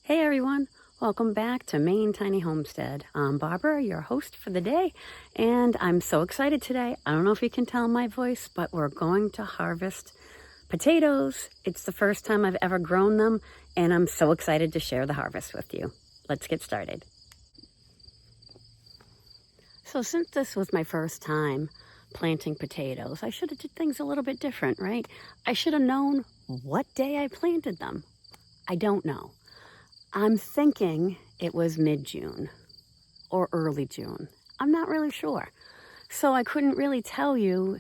Hey everyone, welcome back to Maine Tiny Homestead. I'm Barbara, your host for the day, and I'm so excited today. I don't know if you can tell my voice, but we're going to harvest potatoes. It's the first time I've ever grown them, and I'm so excited to share the harvest with you. Let's get started. So since this was my first time planting potatoes, I should have did things a little bit different, right? I should have known what day I planted them. I don't know. I'm thinking it was mid-June or early June. I'm not really sure. So I couldn't really tell you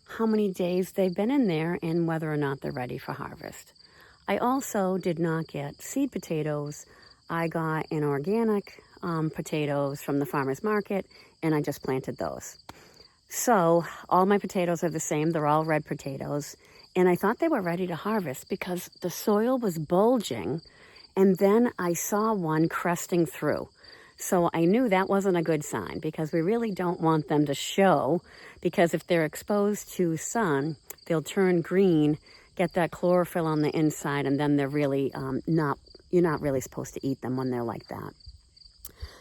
how many days they've been in there and whether or not they're ready for harvest. I also did not get seed potatoes. I got an organic potatoes from the farmer's market, and I just planted those. So all my potatoes are the same. They're all red potatoes. And I thought they were ready to harvest because the soil was bulging. And then I saw one cresting through. So I knew that wasn't a good sign because we really don't want them to show, because if they're exposed to sun, they'll turn green, get that chlorophyll on the inside, and then they're really you're not really supposed to eat them when they're like that.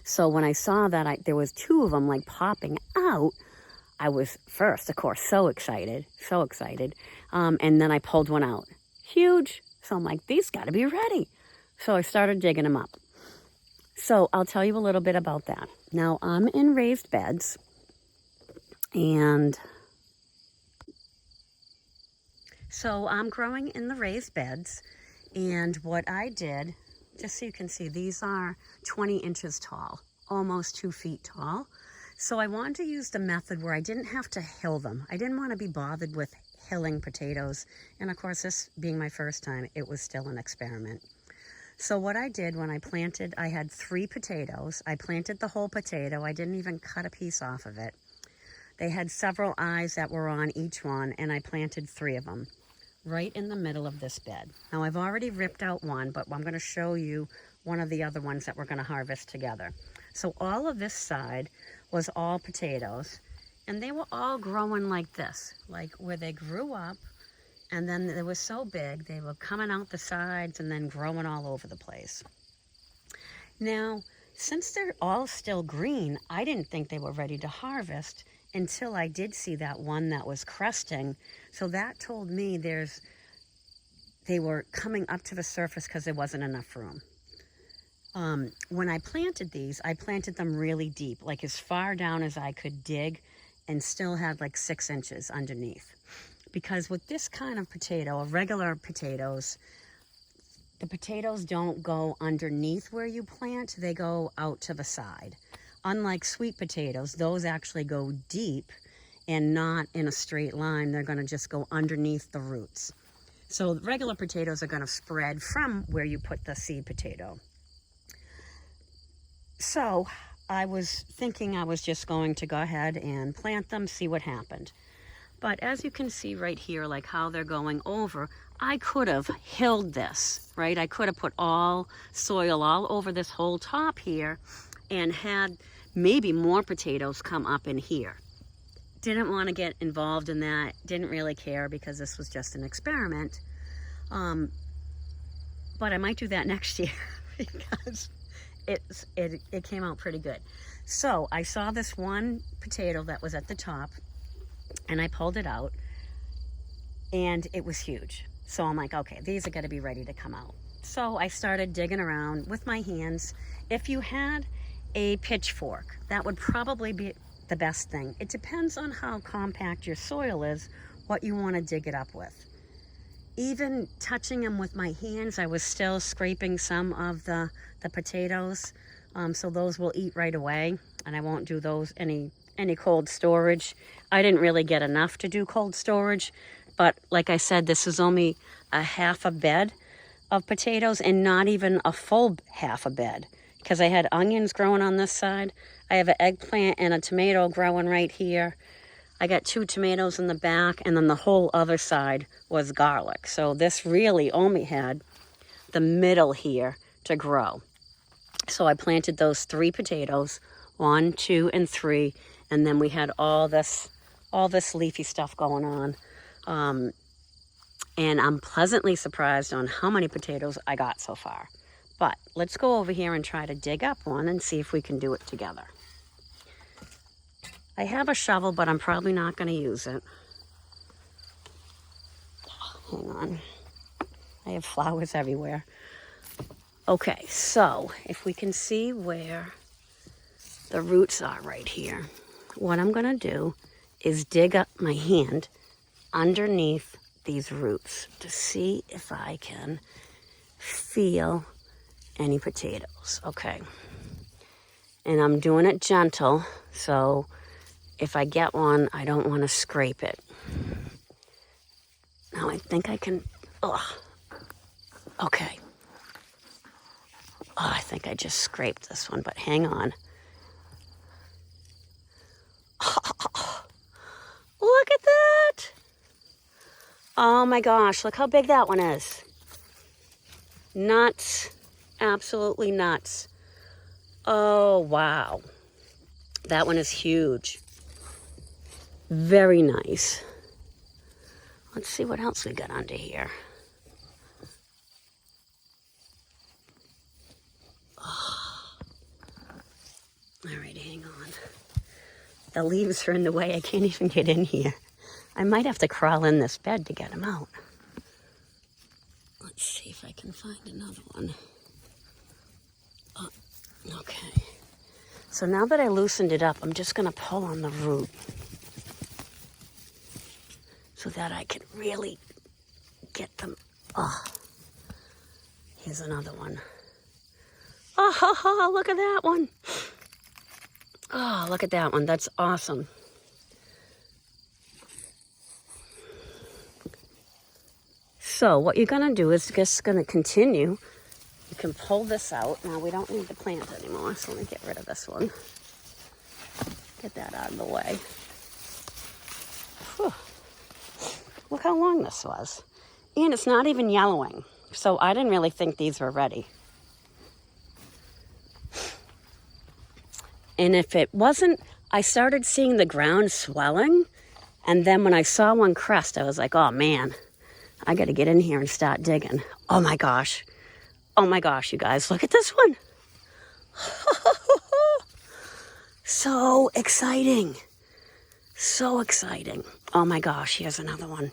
So when I saw that there was two of them like popping out, I was first, of course, so excited. And then I pulled one out. Huge. So I'm like, these got to be ready. So I started digging them up. So I'll tell you a little bit about that. Now I'm in raised beds, and so I'm growing in the raised beds. And what I did, just so you can see, these are 20 inches tall, almost 2 feet tall. So I wanted to use the method where I didn't have to hill them. I didn't want to be bothered with hilling potatoes. And of course, this being my first time, it was still an experiment. So what I did when I planted, I had 3 potatoes. I planted the whole potato. I didn't even cut a piece off of it. They had several eyes that were on each one, and I planted 3 of them right in the middle of this bed. Now I've already ripped out one, but I'm going to show you one of the other ones that we're going to harvest together. So all of this side was all potatoes, and they were all growing like this, like where they grew up. And then they were so big, they were coming out the sides and then growing all over the place. Now, since they're all still green, I didn't think they were ready to harvest until I did see that one that was cresting. So that told me they were coming up to the surface because there wasn't enough room. When I planted these, I planted them really deep, like as far down as I could dig, and still had like 6 inches underneath. Because with this kind of potato, regular potatoes, the potatoes don't go underneath where you plant, they go out to the side. Unlike sweet potatoes, those actually go deep and not in a straight line. They're going to just go underneath the roots. So regular potatoes are going to spread from where you put the seed potato. So I was thinking I was just going to go ahead and plant them, see what happened. But as you can see right here, like how they're going over, I could have hilled this, right? I could have put all soil all over this whole top here and had maybe more potatoes come up in here. Didn't want to get involved in that, didn't really care because this was just an experiment. But I might do that next year because it came out pretty good. So I saw this one potato that was at the top, and I pulled it out, and it was huge. So I'm like, okay, these are going to be ready to come out. So I started digging around with my hands. If you had a pitchfork, that would probably be the best thing. It depends on how compact your soil is, what you want to dig it up with. Even touching them with my hands, I was still scraping some of the potatoes. So those will eat right away, and I won't do those any cold storage. I didn't really get enough to do cold storage, but like I said, this is only a half a bed of potatoes and not even a full half a bed, because I had onions growing on this side. I have an eggplant and a tomato growing right here. I got 2 tomatoes in the back, and then the whole other side was garlic. So this really only had the middle here to grow. So I planted those 3 potatoes, 1, 2, and 3, and then we had all this leafy stuff going on. And I'm pleasantly surprised on how many potatoes I got so far. But let's go over here and try to dig up one and see if we can do it together. I have a shovel, but I'm probably not going to use it. Hang on. I have flowers everywhere. Okay, so if we can see where the roots are right here, what I'm going to do is dig up my hand underneath these roots to see if I can feel any potatoes. Okay. And I'm doing it gentle, so if I get one, I don't want to scrape it. Now I think I can, okay. Oh, I think I just scraped this one, but hang on. Look at that! Oh my gosh, look how big that one is. Nuts. Absolutely nuts. Oh, wow. That one is huge. Very nice. Let's see what else we got under here. All right, hang on. The leaves are in the way. I can't even get in here. I might have to crawl in this bed to get them out. Let's see if I can find another one. Oh, okay. So now that I loosened it up, I'm just going to pull on the root so that I can really get them. Oh, here's another one. Oh, look at that one. Oh, look at that one. That's awesome. So what you're going to do is just going to continue. You can pull this out. Now we don't need the plant anymore, so let me get rid of this one. Get that out of the way. Whew. Look how long this was. And it's not even yellowing. So I didn't really think these were ready. And if it wasn't, I started seeing the ground swelling. And then when I saw one crest, I was like, oh man, I got to get in here and start digging. Oh my gosh. Oh my gosh, you guys, look at this one. So exciting. So exciting. Oh my gosh, here's another one.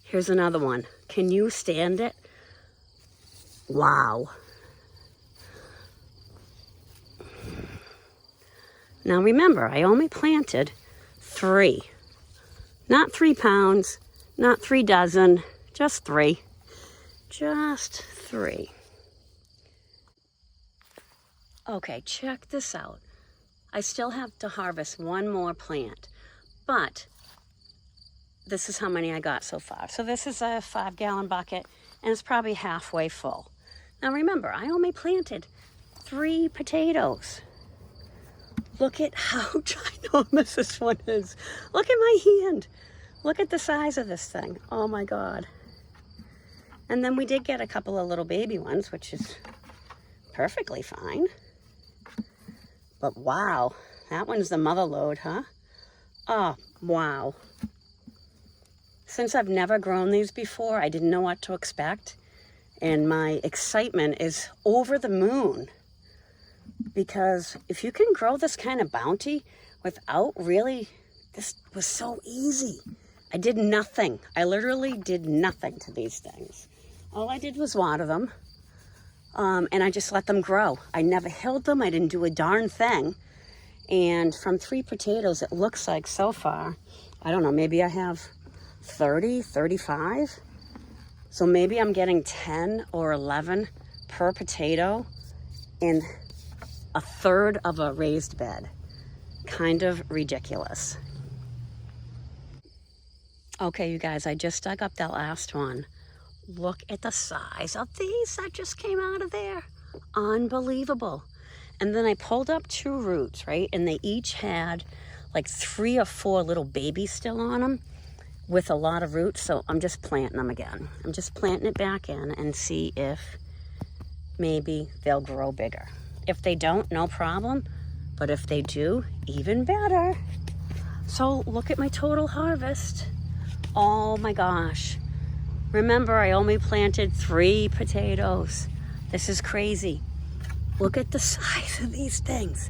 Here's another one. Can you stand it? Wow. Now remember, I only planted 3. Not 3 pounds, not 3 dozen, just 3. Just 3. Okay, check this out. I still have to harvest one more plant, but this is how many I got so far. So this is a 5-gallon bucket, and it's probably halfway full. Now remember, I only planted 3 potatoes. Look at how ginormous this one is. Look at my hand. Look at the size of this thing. Oh my God. And then we did get a couple of little baby ones, which is perfectly fine. But wow, that one's the mother load, huh? Oh, wow. Since I've never grown these before, I didn't know what to expect. And my excitement is over the moon. Because if you can grow this kind of bounty without really, this was so easy. I did nothing. I literally did nothing to these things. All I did was water them, and I just let them grow. I never hilled them. I didn't do a darn thing. And from 3 potatoes, it looks like so far, I don't know, maybe I have 30, 35. So maybe I'm getting 10 or 11 per potato in a third of a raised bed. Kind of ridiculous. Okay, you guys, I just dug up that last one. Look at the size of these that just came out of there. Unbelievable. And then I pulled up 2 roots, right? And they each had like 3 or 4 little babies still on them with a lot of roots. So I'm just planting them again. I'm just planting it back in and see if maybe they'll grow bigger. If they don't, no problem. But if they do, even better. So look at my total harvest. Oh my gosh. Remember, I only planted 3 potatoes. This is crazy. Look at the size of these things.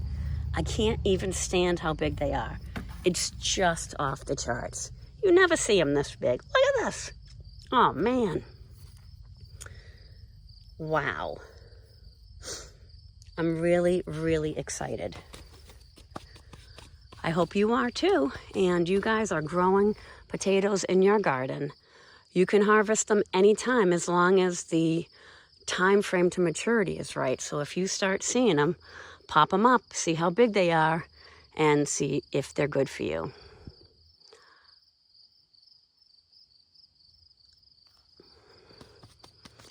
I can't even stand how big they are. It's just off the charts. You never see them this big. Look at this. Oh, man. Wow. I'm really, really excited. I hope you are too, and you guys are growing potatoes in your garden. You can harvest them anytime as long as the time frame to maturity is right. So if you start seeing them, pop them up, see how big they are, and see if they're good for you.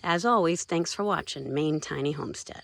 As always, thanks for watching Maine Tiny Homestead.